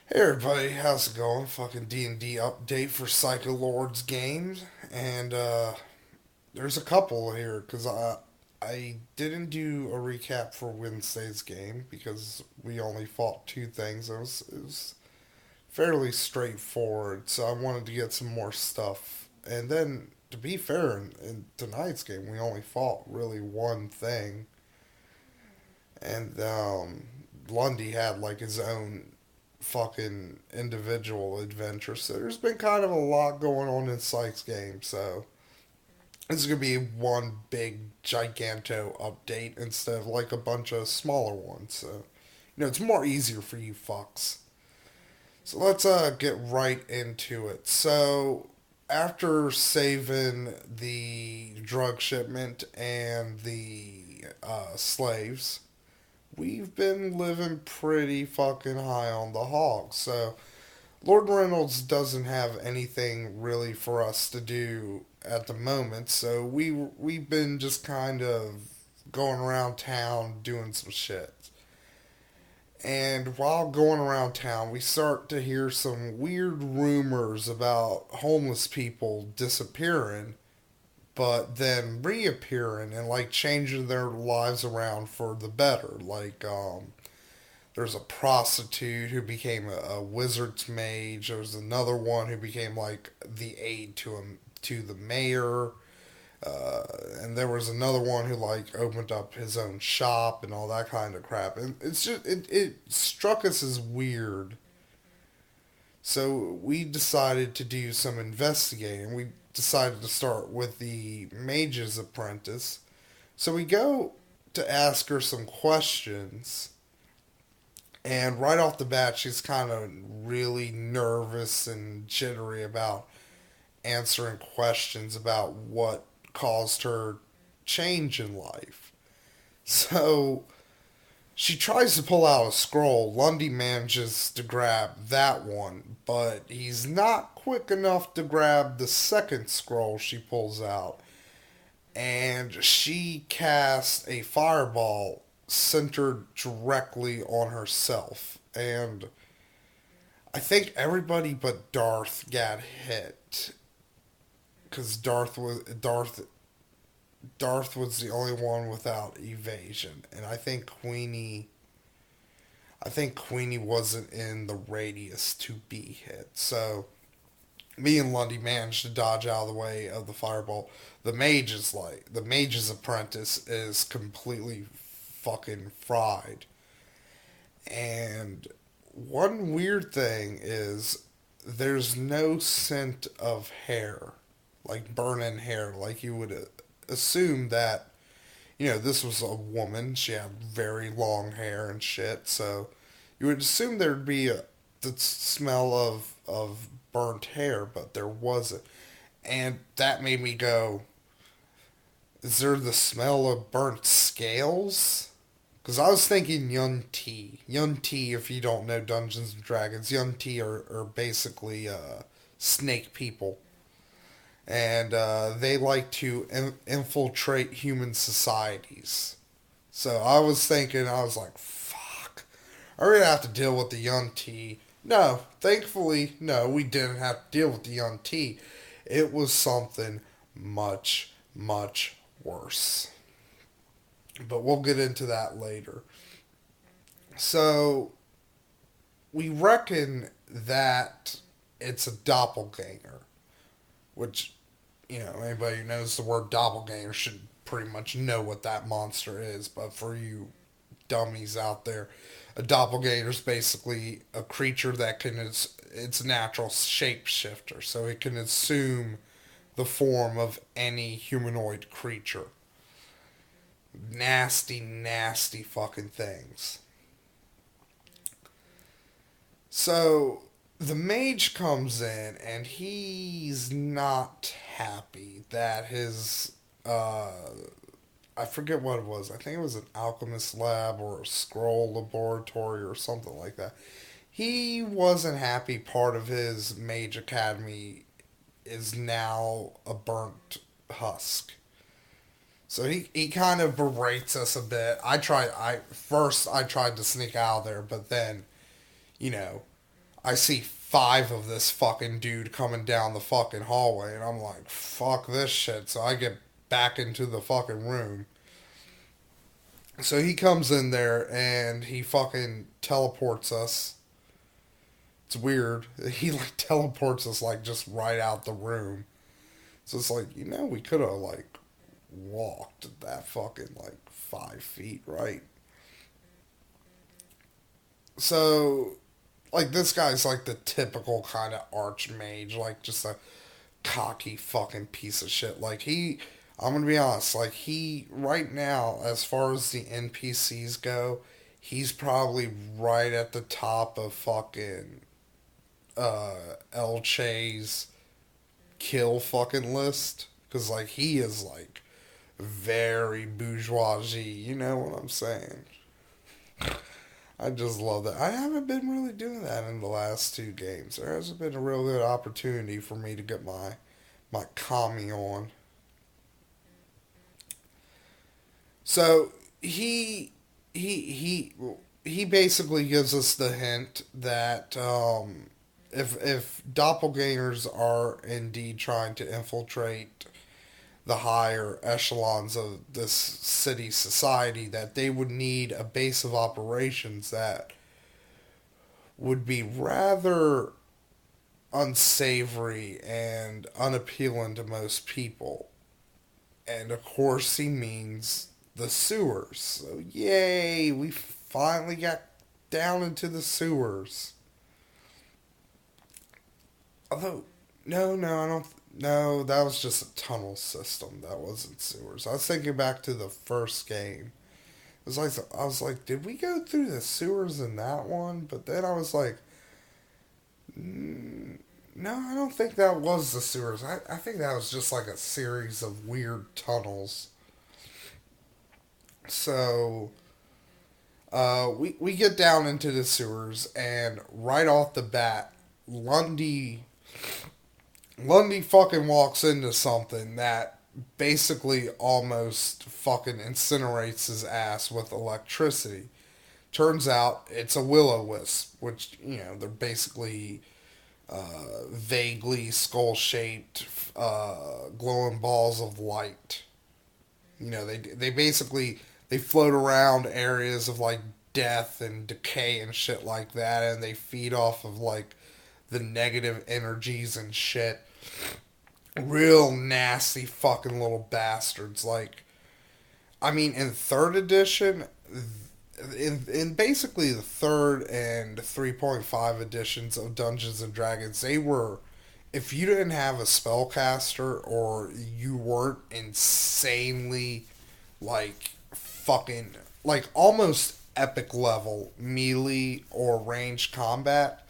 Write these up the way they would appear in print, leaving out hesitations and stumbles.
Hey everybody, how's it going? Fucking D&D update for Psycho Lords games, and there's a couple here because I didn't do a recap for Wednesday's game because we only fought two things. It was fairly straightforward, so I wanted to get some more stuff. And then, to be fair, in tonight's game we only fought really one thing, and Lundy had like his own fucking individual adventure. So there's been kind of a lot going on in Sykes' game. So this is gonna be one big giganto update instead of like a bunch of smaller ones. So it's more easier for you fucks. So let's get right into it. So after saving the drug shipment and the slaves, we've been living pretty fucking high on the hog. So Lord Reynolds doesn't have anything really for us to do at the moment, so we've been just kind of going around town doing some shit. And while going around town, we start to hear some weird rumors about homeless people disappearing, but then reappearing and like changing their lives around for the better. There's a prostitute who became a wizard's mage. There's another one who became like the aide to the mayor. And there was another one who like opened up his own shop and all that kind of crap. And it struck us as weird. So we decided to do some investigating. We decided to start with the mage's apprentice. So we go to ask her some questions, and right off the bat, she's kind of really nervous and jittery about answering questions about what caused her change in life. So she tries to pull out a scroll. Lundy manages to grab that one, but he's not quick enough to grab the second scroll she pulls out. And she casts a fireball centered directly on herself. And I think everybody but Darth got hit because Darth was the only one without evasion, and I think Queenie wasn't in the radius to be hit. So me and Lundy managed to dodge out of the way of the fireball. The mage's apprentice is completely fucking fried. And one weird thing is there's no scent of hair, like burning hair, like you would assume that, this was a woman. She had very long hair and shit, so you would assume there'd be the smell of burnt hair, but there wasn't. And that made me go, is there the smell of burnt scales? Because I was thinking Yun Ti. Yun Ti, if you don't know Dungeons and Dragons, Yun Ti are basically snake people. And they like to infiltrate human societies. So I was like, fuck. Are we going to have to deal with the Yun Ti? No, thankfully, no, we didn't have to deal with the Yun Ti. It was something much, much worse. But we'll get into that later. So, we reckon that it's a doppelganger, which, anybody who knows the word doppelganger should pretty much know what that monster is. But for you dummies out there, a doppelganger is basically a creature that it's a natural shapeshifter, so it can assume the form of any humanoid creature. Nasty, nasty fucking things. So the mage comes in and he's not happy that his I forget what it was. I think it was an alchemist lab or a scroll laboratory or something like that. He wasn't happy part of his mage academy is now a burnt husk. So he kind of berates us a bit. I tried to sneak out of there, but then, you know, I see five of this fucking dude coming down the fucking hallway, and I'm like, fuck this shit. So I get back into the fucking room. So he comes in there and he fucking teleports us. It's weird. He like teleports us like just right out the room. So it's like, we could have like walked that fucking like 5 feet, right? So like this guy's like the typical kind of archmage, like just a cocky fucking piece of shit. I'm gonna be honest, like he right now, as far as the NPCs go, he's probably right at the top of fucking El Che's kill fucking list, because like he is like very bourgeoisie. You know what I'm saying? I just love that. I haven't been really doing that in the last two games. There hasn't been a real good opportunity for me to get my commie on. So he he basically gives us the hint that if doppelgangers are indeed trying to infiltrate the higher echelons of this city society, that they would need a base of operations that would be rather unsavory and unappealing to most people. And of course, he means the sewers. So, yay, we finally got down into the sewers. Although, no, I don't. No, that was just a tunnel system. That wasn't sewers. I was thinking back to the first game. I was like, did we go through the sewers in that one? But then I was like, no, I don't think that was the sewers. I think that was just like a series of weird tunnels. So, we get down into the sewers, and right off the bat, Lundy fucking walks into something that basically almost fucking incinerates his ass with electricity. Turns out it's a will-o-wisp, which, they're basically vaguely skull-shaped glowing balls of light. They basically they float around areas of like death and decay and shit like that, and they feed off of like the negative energies and shit. Real nasty fucking little bastards. Like, I mean, in third edition, in basically the third and 3.5 editions of Dungeons and Dragons, they were, if you didn't have a spellcaster or you weren't insanely like fucking like almost epic level melee or ranged combat,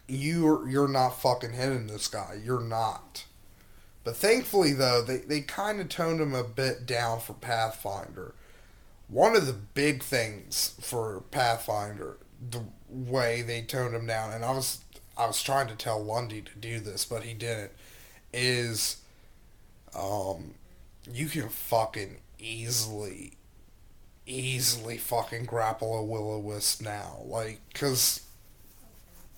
you're not fucking hitting this guy. You're not. But thankfully though, they kind of toned him a bit down for Pathfinder. One of the big things for Pathfinder, the way they toned him down, and I was trying to tell Lundy to do this, but he didn't, is you can fucking easily fucking grapple a will-o-wisp now. Like, because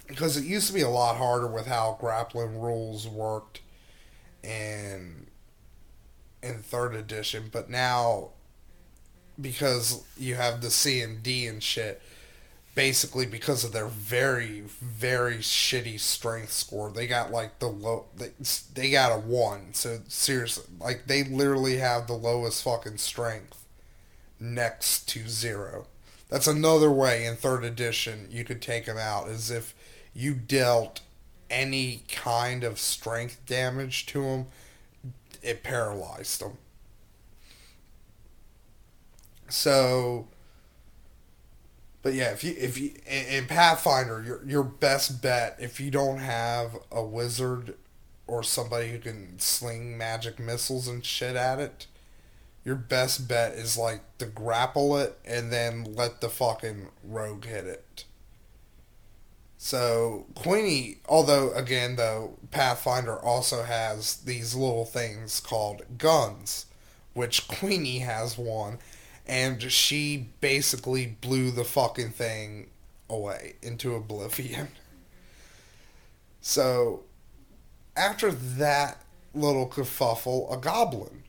it used to be a lot harder with how grappling rules worked in third edition, but now because you have the C and D and shit, basically because of their very very shitty strength score, they got like they got a 1. So seriously, like they literally have the lowest fucking strength next to 0. That's another way in third edition you could take them out, is if you dealt any kind of strength damage to them, it paralyzed them. So, but yeah, if you in Pathfinder, your best bet, if you don't have a wizard or somebody who can sling magic missiles and shit at it, your best bet is like to grapple it and then let the fucking rogue hit it. So Queenie, although again though, Pathfinder also has these little things called guns, which Queenie has one, and she basically blew the fucking thing away into oblivion. So after that little kerfuffle, a goblin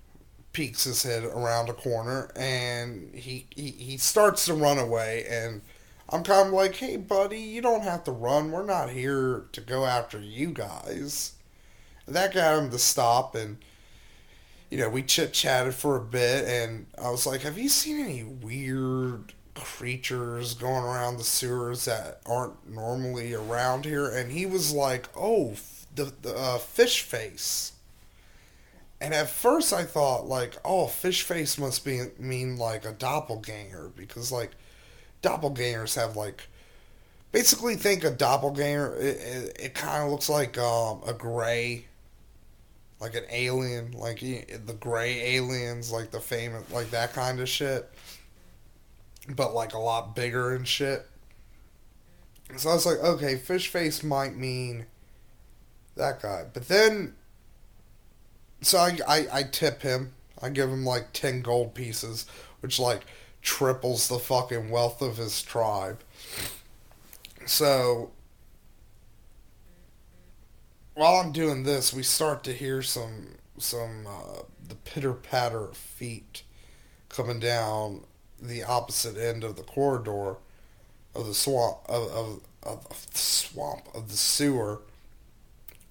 peeks his head around a corner and he starts to run away. And I'm kind of like, hey, buddy, you don't have to run. We're not here to go after you guys. And that got him to stop. And, we chit chatted for a bit. And I was like, have you seen any weird creatures going around the sewers that aren't normally around here? And he was like, oh, the fish face. And at first I thought like, oh, fish face must mean like a doppelganger because like doppelgangers have like basically think a doppelganger. It kind of looks like a gray, like an alien, like the gray aliens, like the famous, like that kind of shit, but like a lot bigger and shit. So I was like, okay, fish face might mean that guy, but then so I tip him. I give him like 10 gold pieces, which like triples the fucking wealth of his tribe. So while I'm doing this, we start to hear some the pitter patter of feet coming down the opposite end of the corridor of the of the swamp of the sewer,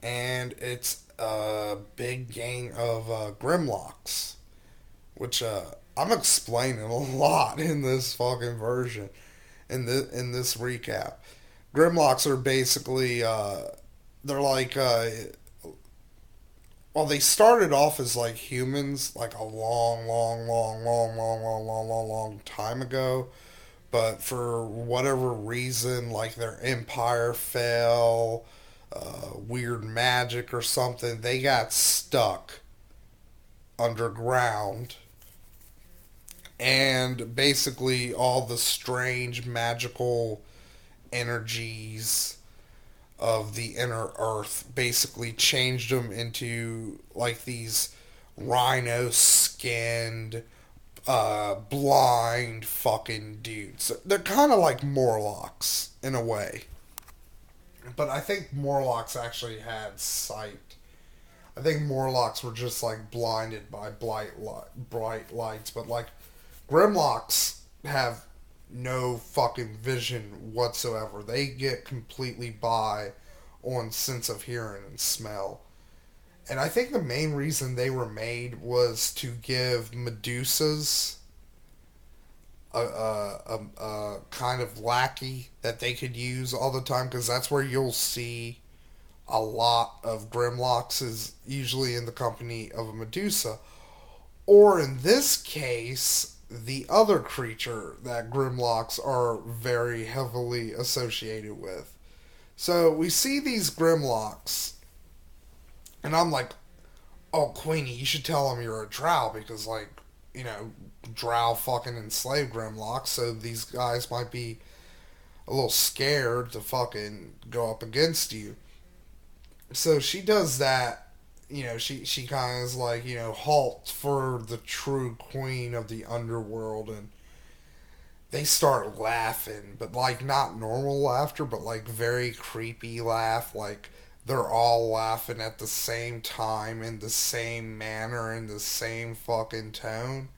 and it's a big gang of Grimlocks, which I'm explaining a lot in this fucking version, in this recap. Grimlocks are basically they're like well, they started off as like humans like a long time ago, but for whatever reason, like their empire fell, weird magic or something, they got stuck underground. And basically, all the strange magical energies of the inner earth basically changed them into like these rhino skinned, blind fucking dudes. They're kind of like Morlocks in a way. But I think Morlocks actually had sight. I think Morlocks were just like blinded by bright lights, but like Grimlocks have no fucking vision whatsoever. They get completely by on sense of hearing and smell. And I think the main reason they were made was to give Medusas a kind of lackey that they could use all the time, because that's where you'll see a lot of Grimlocks is usually in the company of a Medusa. Or in this case, the other creature that Grimlocks are very heavily associated with. So we see these Grimlocks, and I'm like, oh, Queenie, you should tell them you're a drow, because, like, drow fucking enslaved Grimlocks, so these guys might be a little scared to fucking go up against you. So she does that. She kind of is like, halt for the true queen of the underworld, and they start laughing, but like not normal laughter, but like very creepy laugh, like they're all laughing at the same time in the same manner in the same fucking tone.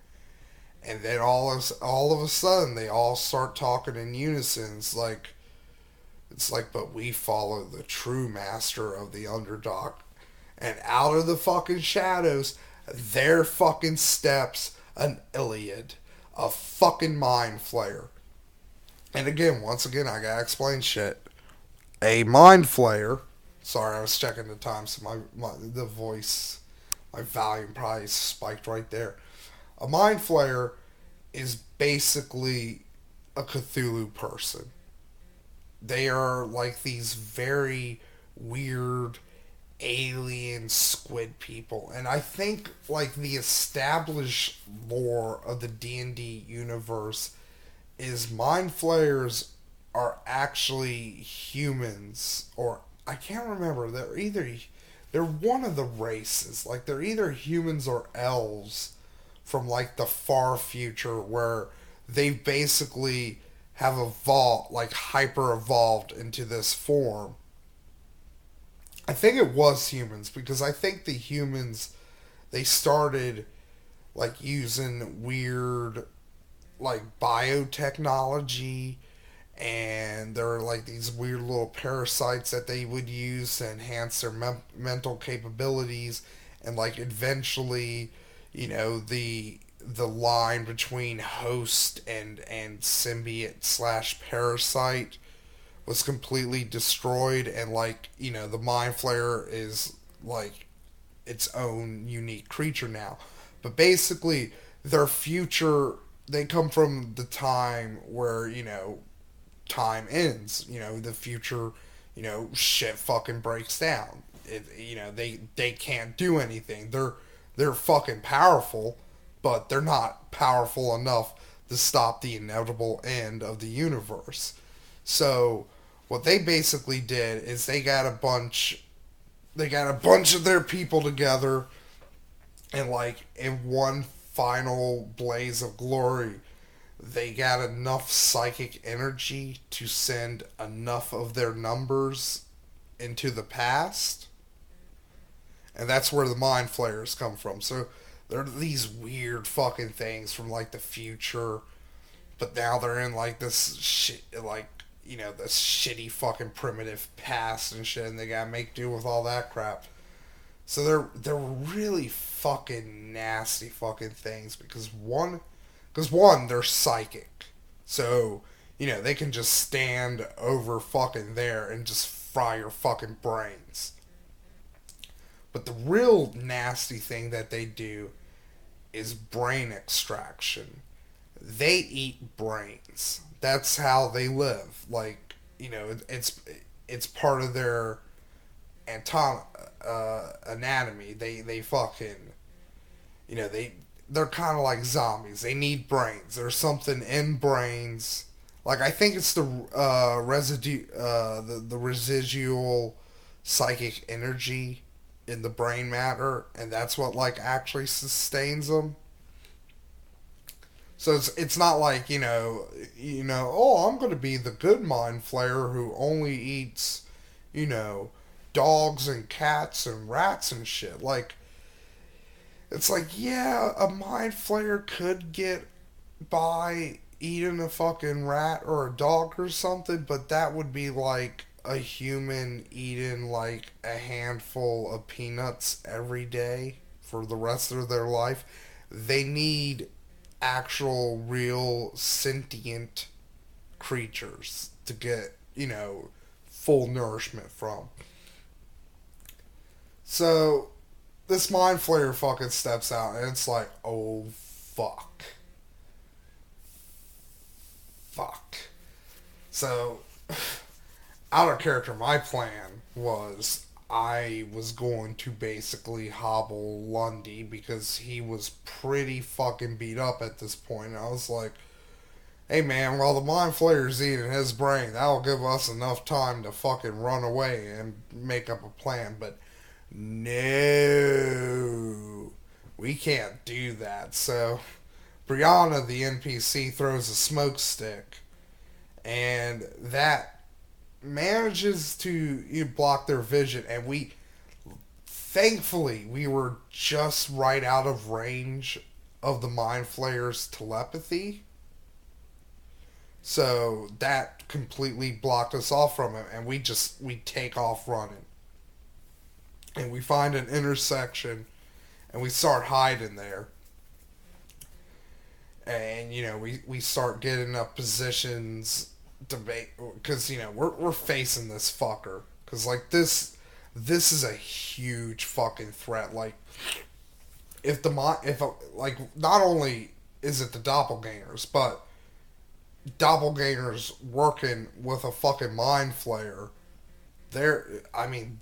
And then all of a sudden they all start talking in unison. It's like, but we follow the true master of the underdog. And out of the fucking shadows, there fucking steps an Iliad, a fucking mind flayer. And again, once again, I gotta explain shit. A mind flayer. Sorry, I was checking the time, so the voice, my volume probably spiked right there. A mind flayer is basically a Cthulhu person. They are like these very weird alien squid people, and I think like the established lore of the D&D universe is mind flayers are actually humans, or I can't remember. They're one of the races. Like they're either humans or elves from like the far future, where they basically have evolved, like hyper evolved into this form. I think it was humans because I think the humans they started like using weird like biotechnology, and there are like these weird little parasites that they would use to enhance their mental capabilities, and like eventually, the line between host and symbiote slash parasite was completely destroyed, and like the mind flayer is like its own unique creature now. But basically, their future, they come from the time where time ends. The future, shit fucking breaks down. They can't do anything. They're fucking powerful, but they're not powerful enough to stop the inevitable end of the universe. So what they basically did is they got a bunch of their people together, and like in one final blaze of glory, they got enough psychic energy to send enough of their numbers into the past, and that's where the mind flayers come from. So they're these weird fucking things from like the future, but now they're in like this shit, like this shitty fucking primitive past and shit, and they gotta make do with all that crap. So they're really fucking nasty fucking things because one they're psychic, so they can just stand over fucking there and just fry your fucking brains. But the real nasty thing that they do is brain extraction. They eat brains. That's how they live. Like it's part of their anatomy. They fucking they're kind of like zombies. They need brains. There's something in brains. Like I think it's the the residual psychic energy in the brain matter, and that's what like actually sustains them. So it's not like oh, I'm gonna be the good mind flayer who only eats you know dogs and cats and rats and shit. Like it's like, yeah, a mind flayer could get by eating a fucking rat or a dog or something, but that would be like a human eating like a handful of peanuts every day for the rest of their life. They need actual, real, sentient creatures to get, full nourishment from. So, this mind flayer fucking steps out, and it's like, oh, fuck. Fuck. So, out of character, my plan was I was going to basically hobble Lundy because he was pretty fucking beat up at this point. And I was like, hey man, while the mind flayer's eating his brain, that'll give us enough time to fucking run away and make up a plan. But no, we can't do that. So Brianna, the NPC, throws a smoke stick, and that manages to block their vision. And thankfully, we were just right out of range of the mind flayer's telepathy. So that completely blocked us off from him, and we take off running. And we find an intersection, and we start hiding there. And we start getting up positions debate because we're facing this fucker because like this is a huge fucking threat. Like if like not only is it the doppelgangers, but doppelgangers working with a fucking mind flayer. I mean,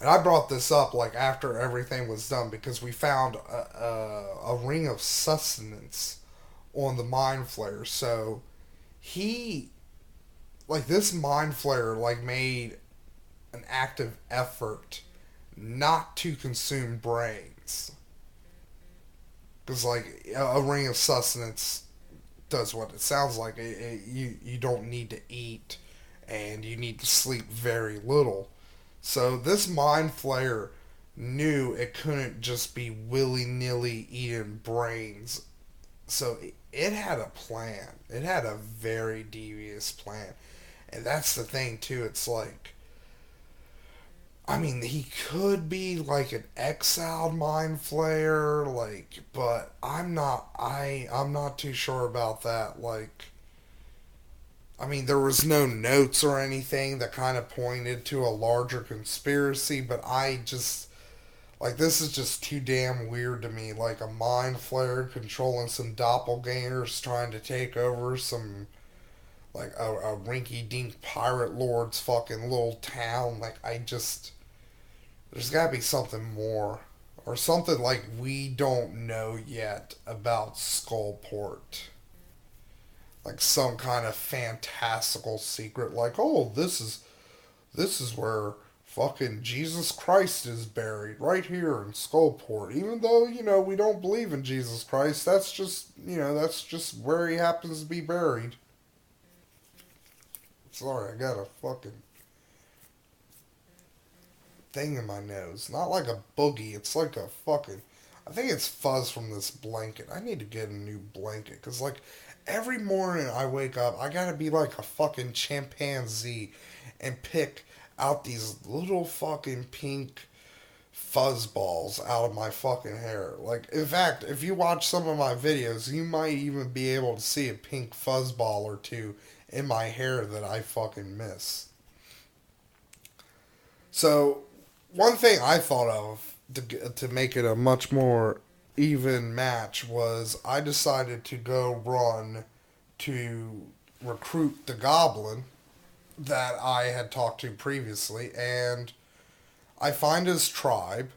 and I brought this up like after everything was done because we found a ring of sustenance on the mind flayer. So he, like, this mind flayer like made an active effort not to consume brains because like a ring of sustenance does what it sounds like. You don't need to eat, and you need to sleep very little. So this mind flayer knew it couldn't just be willy nilly eating brains. So it had a plan. It had a very devious plan. And that's the thing, too. It's like, I mean, he could be like an exiled mind flayer, like, but I'm not too sure about that. Like, I mean, there was no notes or anything that kind of pointed to a larger conspiracy, but I just like this is just too damn weird to me. Like a mind flayer controlling some doppelgangers trying to take over some like a rinky dink pirate lord's fucking little town. Like I just there's gotta be something more. Or something like we don't know yet about Skullport. Like some kind of fantastical secret like, oh, this is where fucking Jesus Christ is buried right here in Skullport. Even though, we don't believe in Jesus Christ, that's just where he happens to be buried. Sorry, I got a fucking thing in my nose. Not like a boogie, it's like a fucking. I think it's fuzz from this blanket. I need to get a new blanket because, like, every morning I wake up, I gotta be like a fucking chimpanzee and pick out these little fucking pink fuzz balls out of my fucking hair. Like, in fact, if you watch some of my videos, you might even be able to see a pink fuzz ball or two in my hair that I fucking miss. So, one thing I thought of to make it a much more even match was I decided to go run to recruit the goblin that I had talked to previously, and I find his tribe,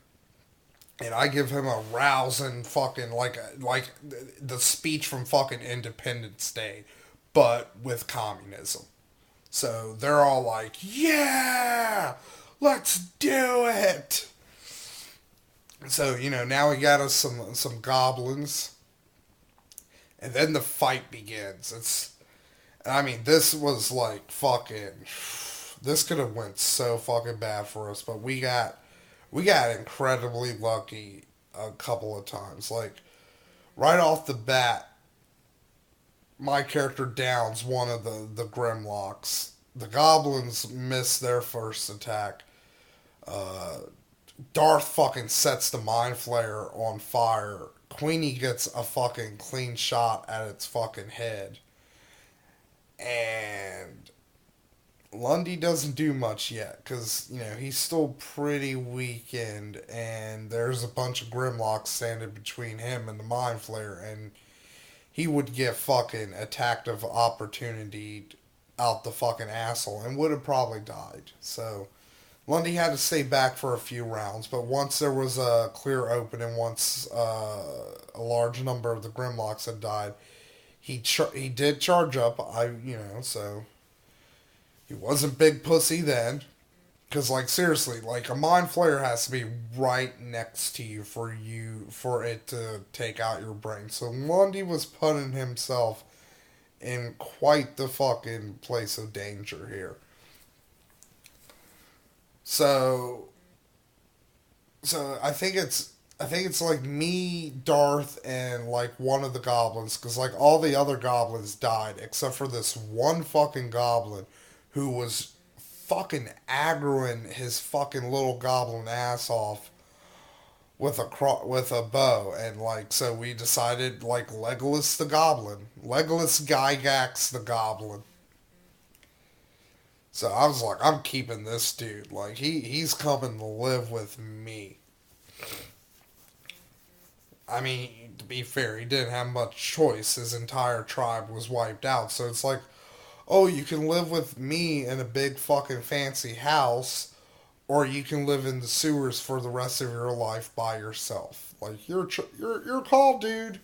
and I give him a rousing fucking like the speech from fucking Independence Day, but with communism. So they're all like, "Yeah, let's do it." So now we got us some goblins, and then the fight begins. I mean, this was like fucking. This could have went so fucking bad for us, but we got incredibly lucky a couple of times. Like right off the bat, my character downs one of the Grimlocks. The goblins miss their first attack. Uh, Darth fucking sets the mind flayer on fire. Queenie gets a fucking clean shot at its fucking head. And Lundy doesn't do much yet because, he's still pretty weakened and there's a bunch of Grimlocks standing between him and the Mind Flayer and he would get fucking attacked of opportunity out the fucking asshole and would have probably died. So Lundy had to stay back for a few rounds, but once there was a clear opening, once a large number of the Grimlocks had died, he did charge up. So he wasn't big pussy then. Cause like seriously, like a mind flayer has to be right next to for it to take out your brain. So Lundy was putting himself in quite the fucking place of danger here. So I think it's like me, Darth, and like one of the goblins, because like all the other goblins died except for this one fucking goblin who was fucking aggroing his fucking little goblin ass off with a bow, and like so we decided like Legolas Gygax the goblin. So I was like, I'm keeping this dude. Like he's coming to live with me. I mean, to be fair, he didn't have much choice. His entire tribe was wiped out. So it's like, oh, you can live with me in a big fucking fancy house, or you can live in the sewers for the rest of your life by yourself. Like your call, dude.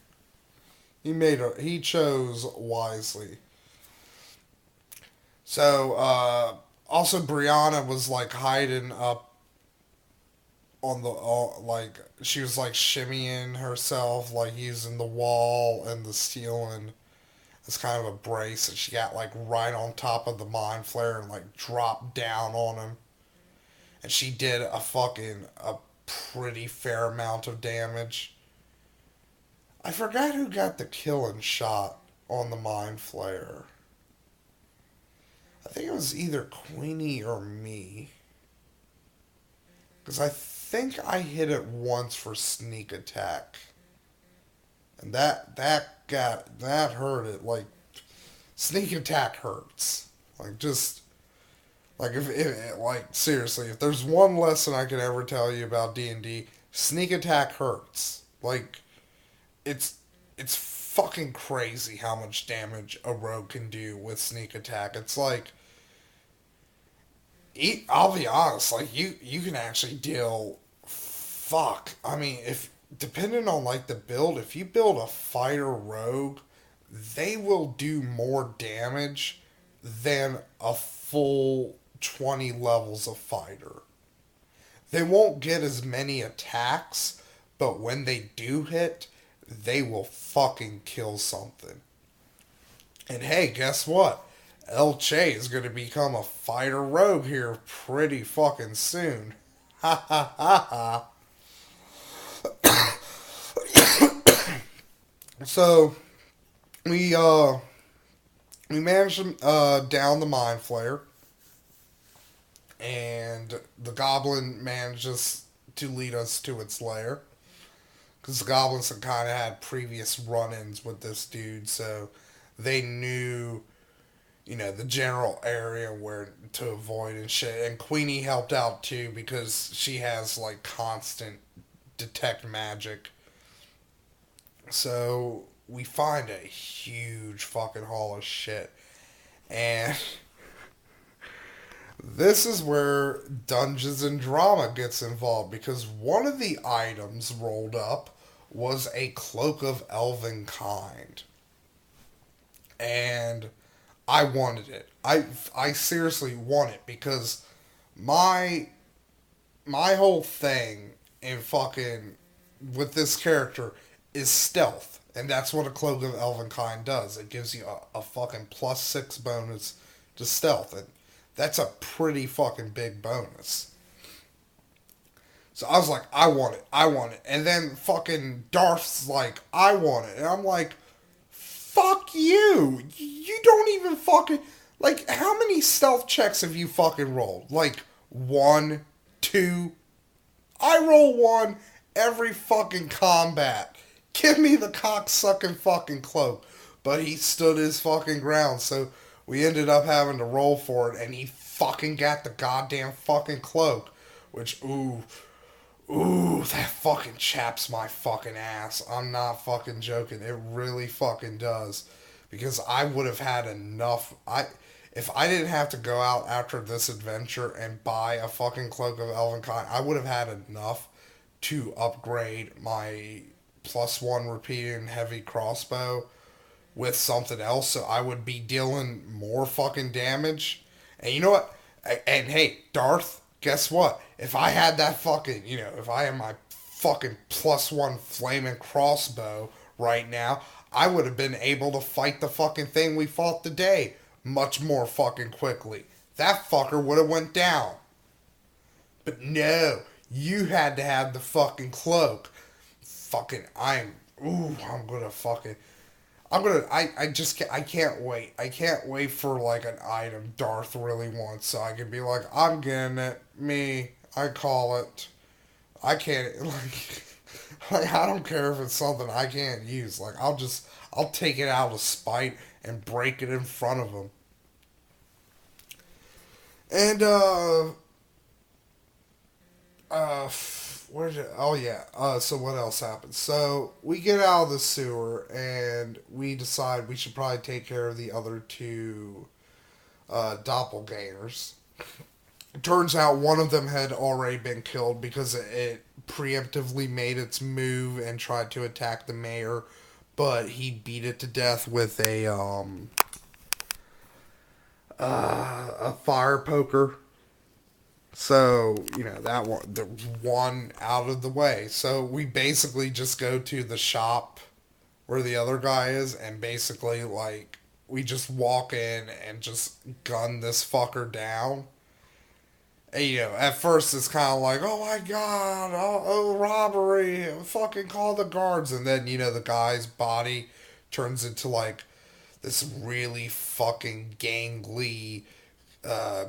He chose wisely. So also Brianna was like hiding up on the like she was like shimmying herself like using the wall and the ceiling as kind of a brace, and she got like right on top of the mind flare and like dropped down on him. and she did a pretty fair amount of damage. I forgot who got the killing shot on the Mind Flayer. I think it was either Queenie or me. Because I think I hit it once for sneak attack. And that hurt it. Like, sneak attack hurts. Like, just, like, if like, seriously, if there's one lesson I could ever tell you about D&D, sneak attack hurts. Like, it's it's fucking crazy how much damage a rogue can do with sneak attack. It's like, I'll be honest, like you can actually deal. Fuck, I mean, if depending on like the build, if you build a fighter rogue, they will do more damage than a full 20 levels of fighter. They won't get as many attacks, but when they do hit, they will fucking kill something. And hey, guess what? El Che is going to become a fighter rogue here pretty fucking soon. Ha ha ha ha. So we managed to down the Mind Flayer, and the Goblin manages to lead us to its lair. Because the Goblins had kind of had previous run-ins with this dude, so they knew, the general area where to avoid and shit. And Queenie helped out too because she has like constant detect magic. So we find a huge fucking haul of shit. And this is where Dungeons and Drama gets involved because one of the items rolled up was a cloak of elven kind. And I wanted it. I seriously want it because my whole thing in fucking with this character is stealth. And that's what a cloak of elven kind does. It gives you a fucking +6 bonus to stealth. And that's a pretty fucking big bonus. So I was like, I want it. I want it. And then fucking Darth's like, I want it. And I'm like, fuck you. You don't even fucking... Like, how many stealth checks have you fucking rolled? Like, 1, 2... I roll 1 every fucking combat. Give me the cocksucking fucking cloak. But he stood his fucking ground, so we ended up having to roll for it, and he fucking got the goddamn fucking cloak. Which, ooh, that fucking chaps my fucking ass. I'm not fucking joking. It really fucking does. Because I would have had enough... If I didn't have to go out after this adventure and buy a fucking cloak of Elvenkind, I would have had enough to upgrade my +1 repeating heavy crossbow with something else, so I would be dealing more fucking damage. And you know what? And hey, Darth, guess what? If I had that fucking, if I had my fucking +1 flaming crossbow right now, I would have been able to fight the fucking thing we fought today much more fucking quickly. That fucker would have went down. But no, you had to have the fucking cloak. I'm gonna fucking, I just can't, I can't wait. I can't wait for like an item Darth really wants so I can be like, I'm getting it. I call it. I can't, like I don't care if it's something I can't use. Like, I'll take it out of spite and break it in front of him. And, where did it, oh yeah, so what else happens? So, we get out of the sewer, and we decide we should probably take care of the other two, doppelgangers. It turns out one of them had already been killed because it preemptively made its move and tried to attack the mayor, but he beat it to death with a fire poker. So, that one, the one out of the way. So we basically just go to the shop where the other guy is, and basically, like, we just walk in and just gun this fucker down. And, at first it's kind of like, oh my god, robbery, fucking call the guards. And then, the guy's body turns into like this really fucking gangly,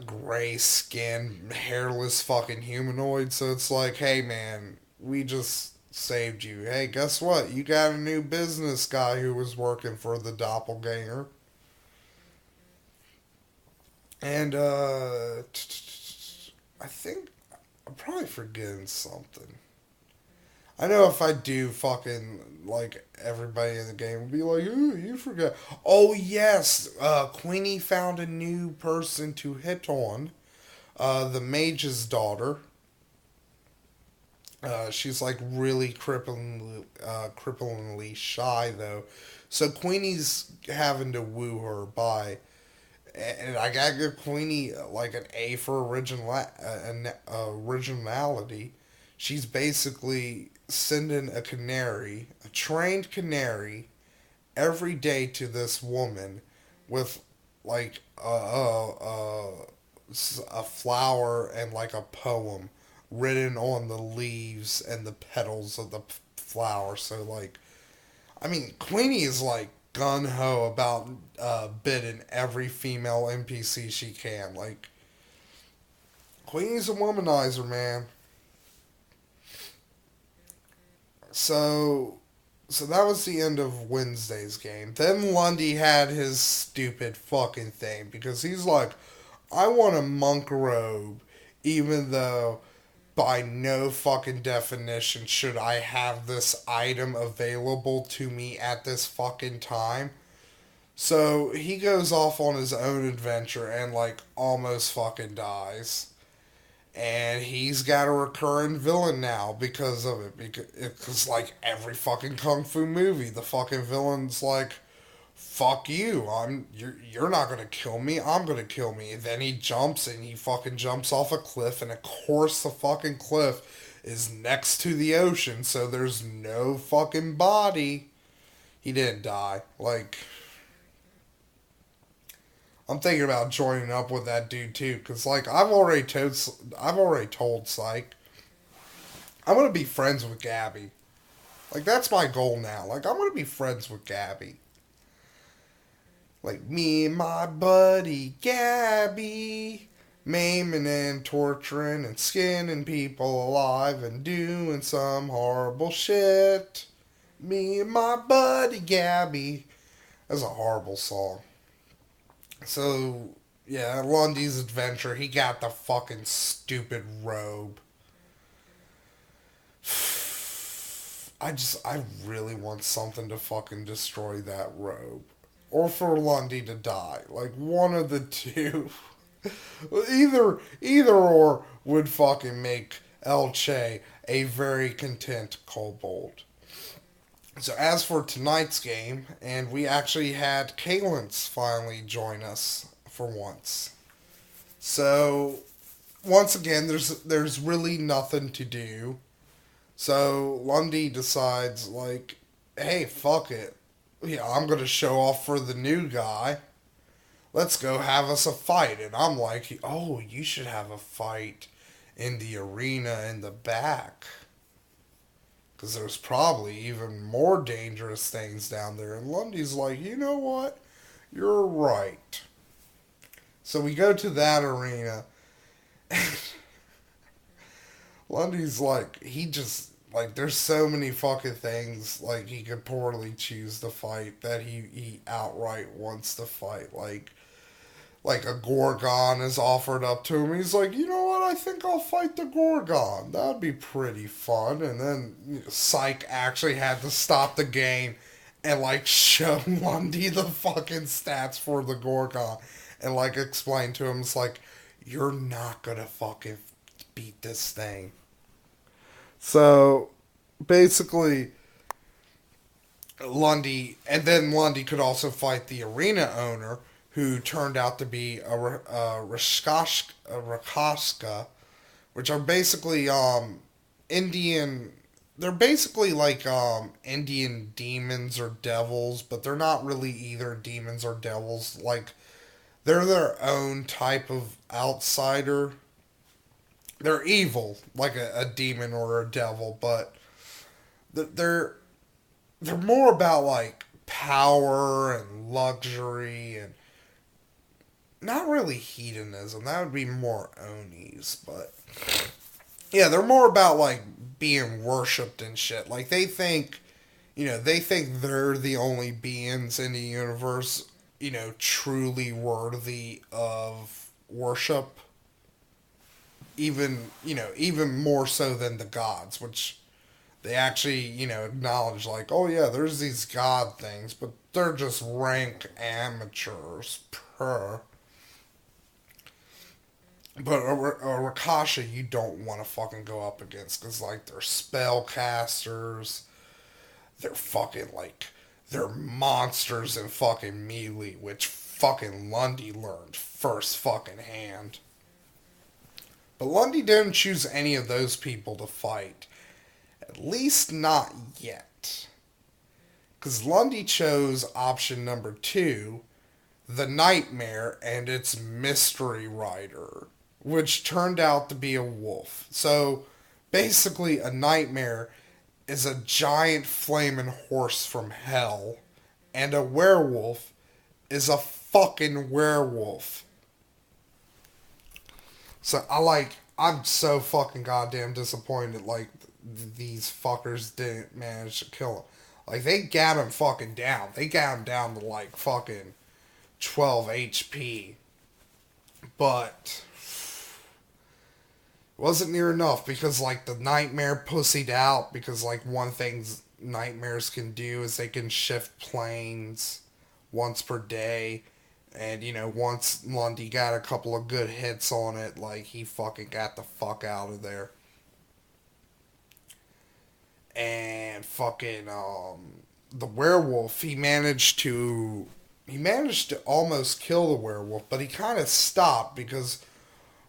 gray skinned, hairless fucking humanoid. So it's like, hey man, we just saved you. Hey, guess what? You got a new business guy who was working for the doppelganger. And, I think I'm probably forgetting something. I know if I do, fucking, like, everybody in the game will be like, ooh, you forgot. Oh, yes, Queenie found a new person to hit on. The mage's daughter. She's, like, really cripplingly shy, though. So Queenie's having to woo her by. And I gotta give Queenie like an A for originality. She's basically sending a canary, a trained canary, every day to this woman with like a flower and like a poem written on the leaves and the petals of the flower. So like, I mean, Queenie is like gun ho about bidding every female NPC she can. Like, Queenie's a womanizer, man. So, so that was the end of Wednesday's game. Then Lundy had his stupid fucking thing because he's like, I want a monk robe, even though by no fucking definition should I have this item available to me at this fucking time. So he goes off on his own adventure and like almost fucking dies. And he's got a recurring villain now because of it. Because like every fucking kung fu movie, the fucking villain's like, "Fuck you! You're not gonna kill me. I'm gonna kill me." And then he jumps and he fucking jumps off a cliff, and of course the fucking cliff is next to the ocean, so there's no fucking body. He didn't die. Like, I'm thinking about joining up with that dude too, cause like I've already told Psych I'm gonna be friends with Gabby. Like that's my goal now. Like I'm gonna be friends with Gabby. Like me and my buddy Gabby, maiming and torturing and skinning people alive and doing some horrible shit. Me and my buddy Gabby. That's a horrible song. So, yeah, Lundy's adventure, he got the fucking stupid robe. I really want something to fucking destroy that robe. Or for Lundy to die. Like, one of the two. either or would fucking make El Che a very content kobold. So as for tonight's game, and we actually had Kalence finally join us for once. So once again, there's really nothing to do. So Lundy decides like, hey, fuck it. Yeah, I'm gonna show off for the new guy. Let's go have us a fight. And I'm like, oh, you should have a fight in the arena in the back. Because there's probably even more dangerous things down there. And Lundy's like, you know what? You're right. So we go to that arena. Lundy's like, he just, like, there's so many fucking things, like, he could poorly choose to fight that he outright wants to fight. Like a Gorgon is offered up to him. He's like, you know what? I think I'll fight the Gorgon. That'd be pretty fun. And then Psych actually had to stop the game and like show Lundy the fucking stats for the Gorgon and like explain to him, it's like, you're not gonna fucking beat this thing. So basically, Lundy could also fight the arena owner, who turned out to be a Rakashka, which are basically Indian. They're basically like Indian demons or devils, but they're not really either demons or devils. Like they're their own type of outsider. they're evil, like a demon or a devil, but they're they're more about like power and luxury and not really hedonism. That would be more Onis, but yeah, they're more about like being worshipped and shit. Like they think they're the only beings in the universe, truly worthy of worship. Even more so than the gods, which they actually, acknowledge like, oh yeah, there's these god things, but they're just rank amateurs per. But a Rakasha you don't want to fucking go up against because like they're spellcasters, they're fucking like they're monsters in fucking melee, which fucking Lundy learned first fucking hand. But Lundy didn't choose any of those people to fight. At least not yet. Because Lundy chose option number two, the Nightmare and its Mystery Rider, which turned out to be a wolf. So basically, a Nightmare is a giant flaming horse from hell, and a werewolf is a fucking werewolf. So I'm so fucking goddamn disappointed. Like these fuckers didn't manage to kill him. Like they got him fucking down. They got him down to like fucking 12 HP, but it wasn't near enough because like the nightmare pussied out because like one thing nightmares can do is they can shift planes once per day. And once Lundy got a couple of good hits on it, like he fucking got the fuck out of there. And fucking the werewolf, he managed to almost kill the werewolf, but he kind of stopped because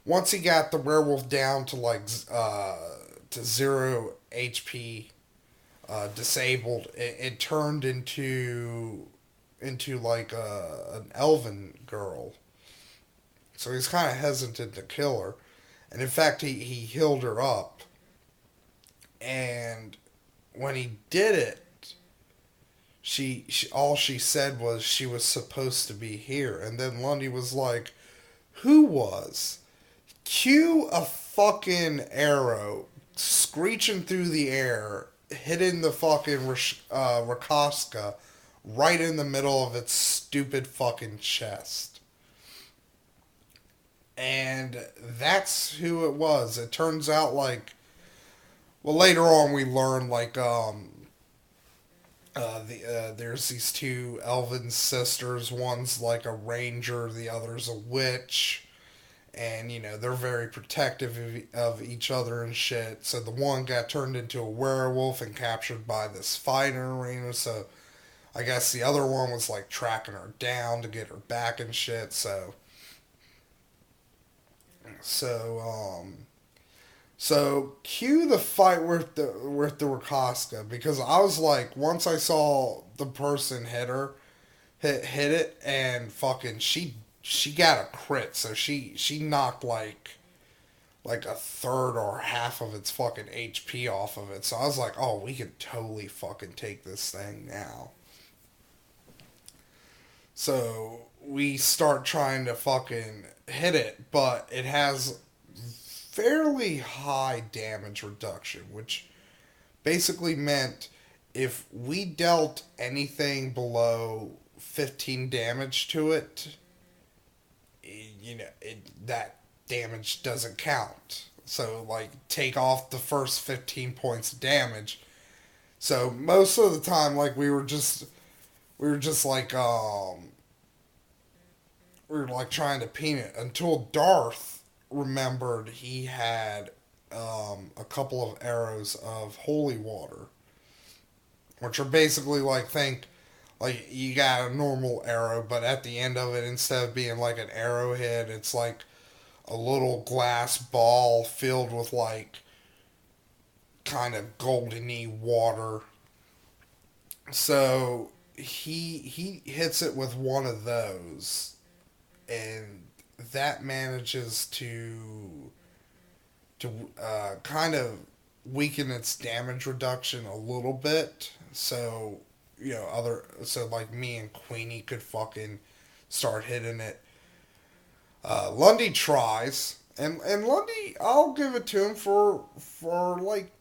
once he got the werewolf down to like to 0 HP, disabled, it turned into like an elven girl. So he's kind of hesitant to kill her, and in fact he healed her up. And when he did it, she all she said was she was supposed to be here, and then Lundy was like, "Who was?" Cue a fucking arrow screeching through the air, hitting the fucking Rakoska right in the middle of its stupid fucking chest. And that's who it was. It turns out like, well, later on we learn like there's these two elven sisters. One's like a ranger, the other's a witch, and they're very protective of each other and shit. So the one got turned into a werewolf and captured by this fighter arena. So I guess the other one was like tracking her down to get her back and shit. So so cue the fight with the Rakoska, because I was like, once I saw the person hit it, and fucking she got a crit, so she knocked like a third or half of its fucking HP off of it. So I was like, oh, we could totally fucking take this thing now. So we start trying to fucking hit it, but it has fairly high damage reduction, which basically meant if we dealt anything below 15 damage to it, that damage doesn't count. So, like, take off the first 15 points of damage. So, most of the time, like, we were just like, we were like trying to peen it until Darth remembered he had a couple of arrows of holy water, which are basically like you got a normal arrow, but at the end of it, instead of being like an arrowhead, it's like a little glass ball filled with like kind of goldeny water. So he hits it with one of those, and that manages to kind of weaken its damage reduction a little bit. So, like me and Queenie could fucking start hitting it. Lundy tries, and Lundy, I'll give it to him for like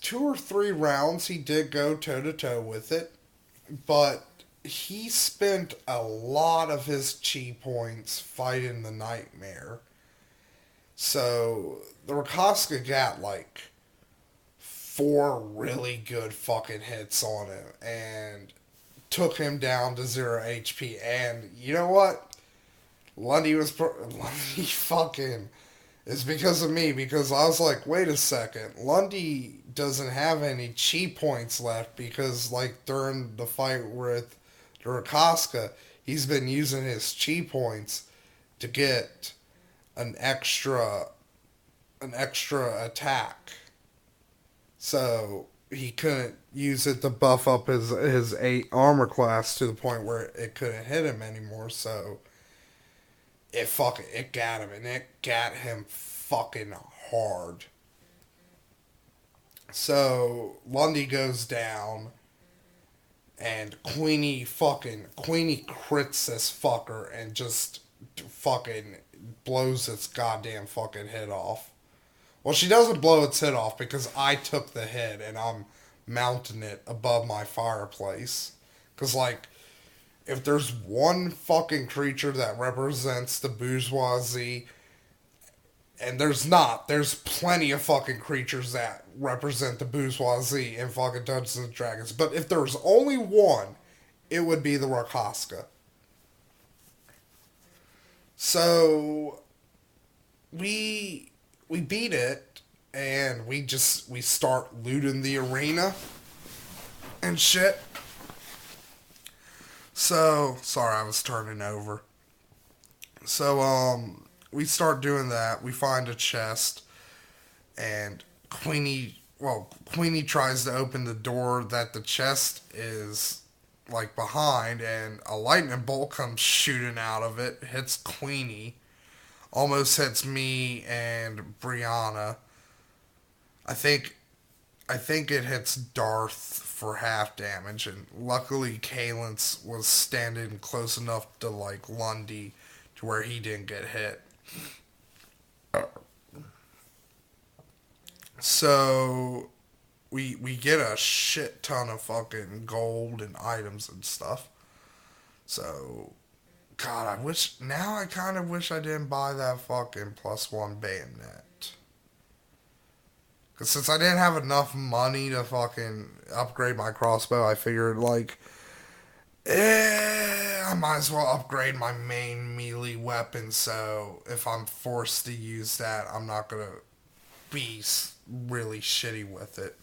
2 or 3 rounds. He did go toe to toe with it, but he spent a lot of his chi points fighting the nightmare. So the Rakoska got like 4 really good fucking hits on him and took him down to 0 HP. And you know what? Lundy fucking is because of me, because I was like, wait a second, Lundy doesn't have any chi points left because like during the fight with the Rakoska, he's been using his chi points to get an extra attack. So he couldn't use it to buff up his 8 armor class to the point where it couldn't hit him anymore. So it got him, and it got him fucking hard. So Lundy goes down, and Queenie crits this fucker and just fucking blows its goddamn fucking head off. Well, she doesn't blow its head off because I took the head and I'm mounting it above my fireplace. Because, like, if there's one fucking creature that represents the bourgeoisie, and there's plenty of fucking creatures that represent the bourgeoisie in fucking Dungeons and Dragons. But if there's only one, it would be the Rakoska. So we beat it, and we start looting the arena and shit. So sorry, I was turning over. So we start doing that. We find a chest, and Queenie tries to open the door that the chest is like behind, and a lightning bolt comes shooting out of it, hits Queenie, almost hits me and Brianna. I think it hits Darth for half damage, and luckily Kalance was standing close enough to like Lundy to where he didn't get hit. So we get a shit ton of fucking gold and items and stuff. So God, I kind of wish I didn't buy that fucking +1 bayonet. Because since I didn't have enough money to fucking upgrade my crossbow, I figured, like, I might as well upgrade my main melee weapon, so if I'm forced to use that, I'm not going to be really shitty with it.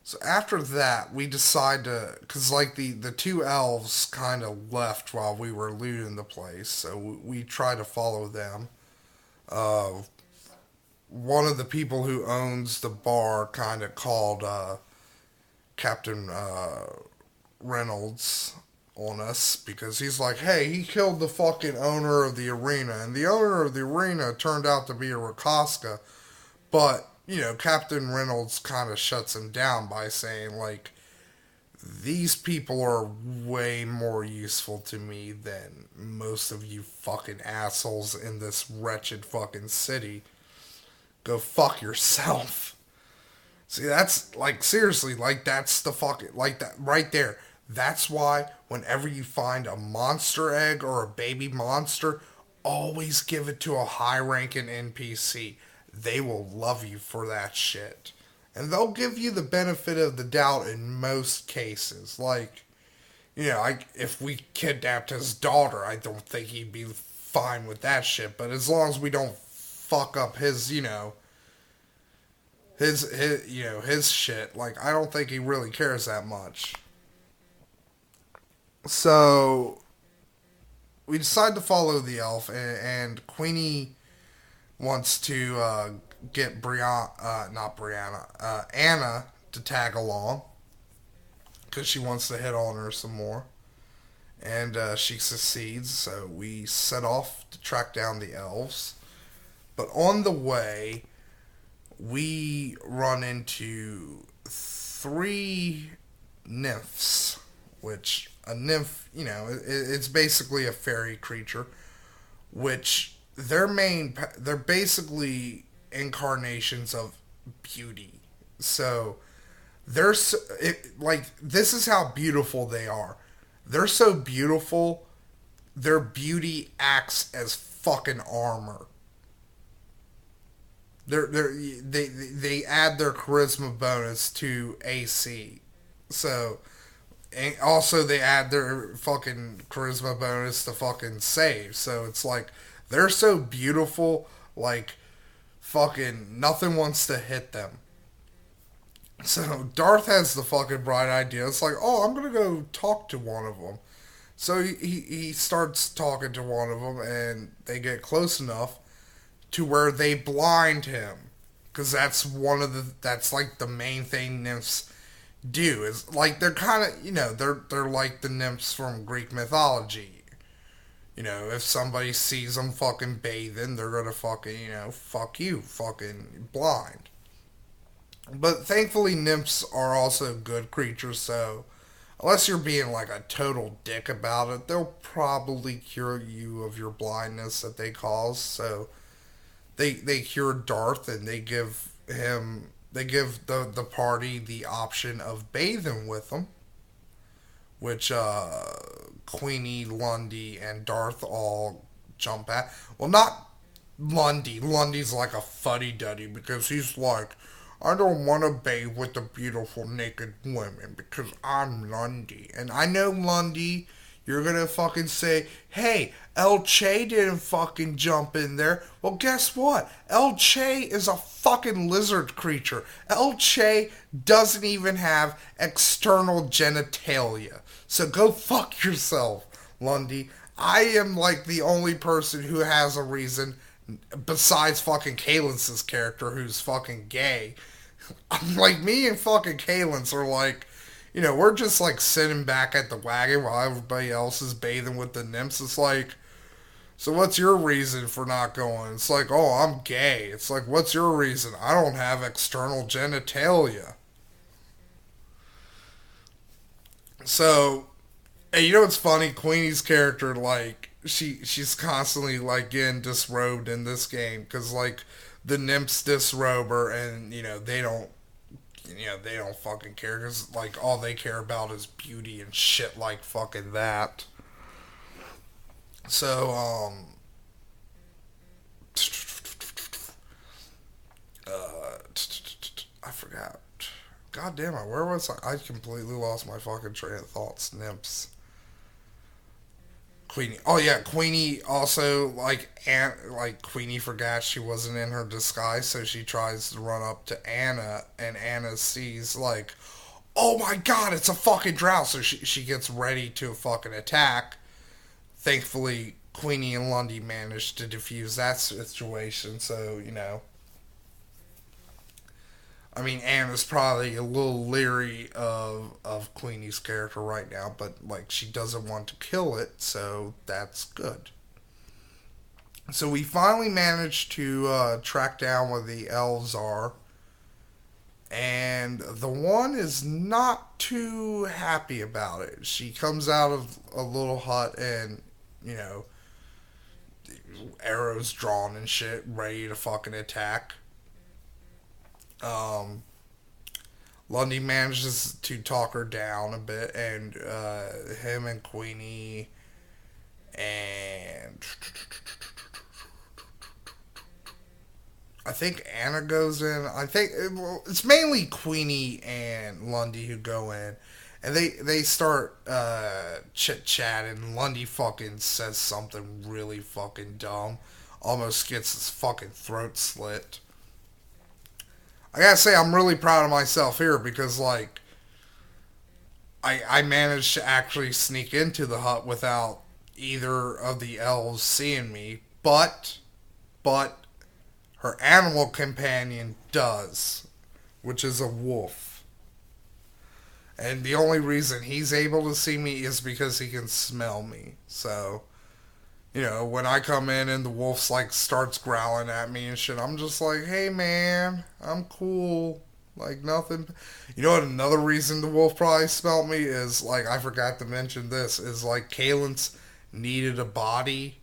So after that, we decide to, because like the 2 elves kind of left while we were looting the place, so we try to follow them. One of the people who owns the bar kind of called Captain Reynolds on us because he's like, hey, he killed the fucking owner of the arena, and the owner of the arena turned out to be a Rakoska, but Captain Reynolds kind of shuts him down by saying, like, these people are way more useful to me than most of you fucking assholes in this wretched fucking city. Go fuck yourself. See, that's, like, seriously, like, that's the fucking, like, that right there. That's why whenever you find a monster egg or a baby monster, always give it to a high-ranking NPC. They will love you for that shit. And they'll give you the benefit of the doubt in most cases. Like, if we kidnapped his daughter, I don't think he'd be fine with that shit. But as long as we don't fuck up his shit, like, I don't think he really cares that much. So we decide to follow the elf, and Queenie wants to get Anna to tag along because she wants to hit on her some more, and she succeeds. So we set off to track down the elves. But on the way, we run into three nymphs, which a nymph, it's basically a fairy creature, which they're basically incarnations of beauty. So this is how beautiful they are. They're so beautiful, their beauty acts as fucking armor. They add their charisma bonus to AC. So, and also they add their fucking charisma bonus to fucking save. So it's like they're so beautiful, like fucking nothing wants to hit them. So Darth has the fucking bright idea. It's like, oh, I'm gonna go talk to one of them. So he starts talking to one of them, and they get close enough to where they blind him, because that's like the main thing nymphs do. Is like they're kind of they're like the nymphs from Greek mythology. If somebody sees them fucking bathing, they're gonna fucking fuck you, fucking blind. But thankfully, nymphs are also good creatures, so unless you're being like a total dick about it, they'll probably cure you of your blindness that they cause. So they cure Darth, and they give the party the option of bathing with them, which Queenie, Lundy, and Darth all jump at. Well, not Lundy. Lundy's like a fuddy duddy because he's like, I don't want to bathe with the beautiful naked women because I'm Lundy. And I know, Lundy, you're going to fucking say, hey, El Che didn't fucking jump in there. Well, guess what? El Che is a fucking lizard creature. El Che doesn't even have external genitalia. So go fuck yourself, Lundy. I am like the only person who has a reason, besides fucking Kalence's character, who's fucking gay. Like, me and fucking Kalence are like, we're just like sitting back at the wagon while everybody else is bathing with the nymphs. It's like, so what's your reason for not going? It's like, oh, I'm gay. It's like, what's your reason? I don't have external genitalia. So, and what's funny? Queenie's character, like, she's constantly like getting disrobed in this game because like the nymphs disrobe her, and they don't fucking care because like all they care about is beauty and shit like fucking that. So I forgot. God damn it, where was I? I completely lost my fucking train of thoughts. Nymphs. Queenie. Oh yeah, Queenie also like Queenie forgot she wasn't in her disguise, so she tries to run up to Anna, and Anna sees like, oh my god, it's a fucking drow. So she gets ready to fucking attack. Thankfully, Queenie and Lundy managed to defuse that situation. So I mean, Anna's probably a little leery of Queenie's character right now, but like she doesn't want to kill it, so that's good. So we finally managed to track down where the elves are, and the one is not too happy about it. She comes out of a little hut, and arrows drawn and shit, ready to fucking attack. Um, Lundy manages to talk her down a bit, and him and Queenie and I think Anna goes in. I think it's mainly Queenie and Lundy who go in, and they start chit chatting. Lundy fucking says something really fucking dumb, almost gets his fucking throat slit. I gotta say, I'm really proud of myself here because, like, I managed to actually sneak into the hut without either of the elves seeing me, but her animal companion does, which is a wolf. And the only reason he's able to see me is because he can smell me. So, When I come in and the wolf's like starts growling at me and shit, I'm just like, hey man, I'm cool. Like nothing. You know what? Another reason the wolf probably smelt me is like I forgot to mention this is like Kalen's needed a body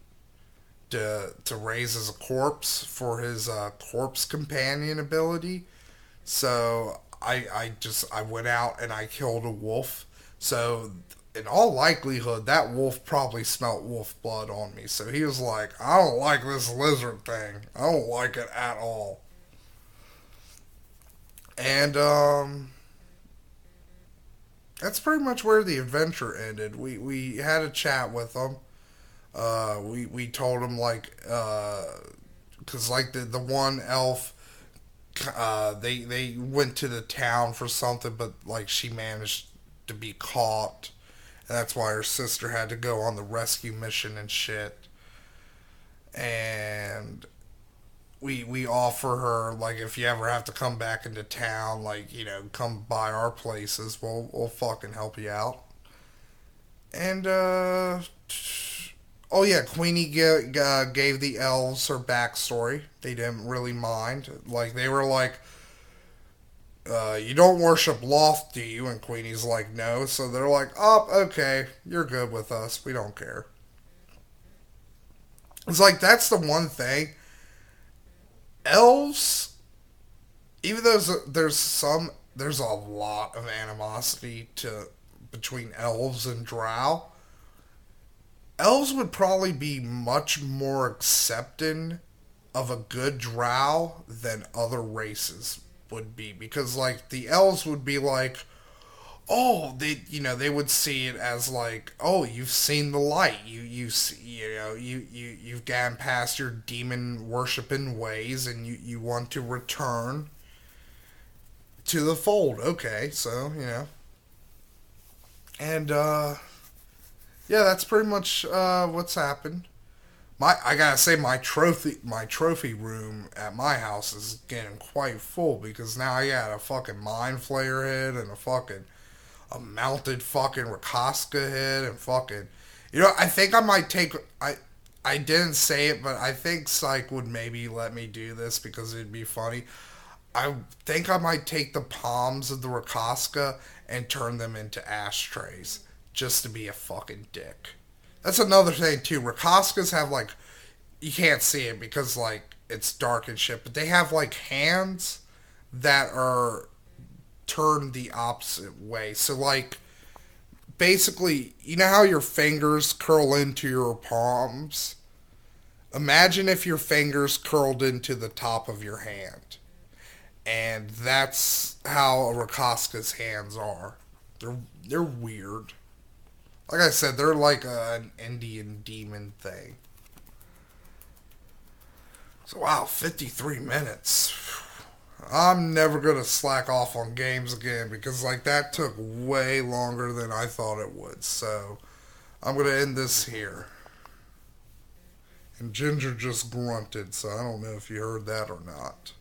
to raise as a corpse for his corpse companion ability. So I went out and I killed a wolf. So in all likelihood, that wolf probably smelt wolf blood on me. So he was like, I don't like this lizard thing. I don't like it at all. And that's pretty much where the adventure ended. We had a chat with him. We told him like because like the one elf they went to the town for something, but like she managed to be caught, and that's why her sister had to go on the rescue mission and shit. And we offer her like if you ever have to come back into town, like come by our places, we'll fucking help you out. And oh yeah, Queenie gave the elves her backstory. They didn't really mind. Like they were like, "You don't worship Loth, do you?" And Queenie's like, "No." So they're like, "Oh, okay, you're good with us. We don't care." It's like that's the one thing. Elves, even though there's a lot of animosity to between elves and drow. Elves would probably be much more accepting of a good drow than other races would be, because like the elves would be like, oh, they would see it as like, oh, you've seen the light, you see, you've gotten past your demon worshiping ways and you want to return to the fold. Okay, so and yeah, that's pretty much what's happened. I gotta say my trophy room at my house is getting quite full because now I got a fucking mind flayer head and a mounted fucking Rakoska head and fucking I think I might take I didn't say it, but I think Psych would maybe let me do this because it'd be funny. I think I might take the palms of the Rakoska and turn them into ashtrays just to be a fucking dick. That's another thing too. Rakoskas have like you can't see it because like it's dark and shit, but they have like hands that are turned the opposite way. So like basically, you know how your fingers curl into your palms? Imagine if your fingers curled into the top of your hand. And that's how a Rakoska's hands are. They're weird. Like I said, they're like an Indian demon thing. So wow, 53 minutes. I'm never gonna slack off on games again because like that took way longer than I thought it would. So I'm gonna end this here. And Ginger just grunted, so I don't know if you heard that or not.